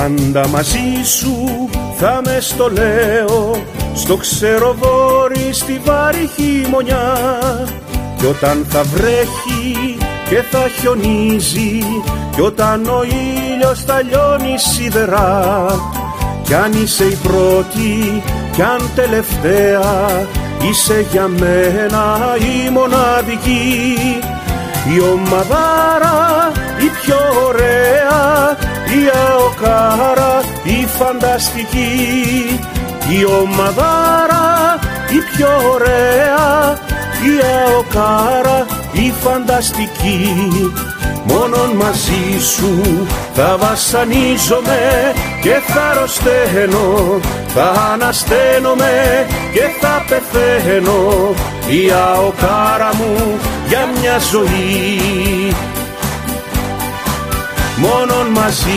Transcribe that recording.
Πάντα μαζί σου θα με στολέω στο ξεροβόρι στη βάρη χειμωνιά. Κι όταν θα βρέχει και θα χιονίζει, κι όταν ο ήλιος θα λιώνει σιδερά, κι αν είσαι η πρώτη κι αν τελευταία, είσαι για μένα η μοναδική. Η ομαδάρα η πιο ωραία, η αοκάρα η φανταστική. Η ομαδάρα η πιο ωραία, η αοκάρα η φανταστική. Μόνον μαζί σου θα βασανίζομαι και θα αρρωσταίνω, θα ανασταίνομαι και θα πεθαίνω. Η αοκάρα μου για μια ζωή, μόνον μαζί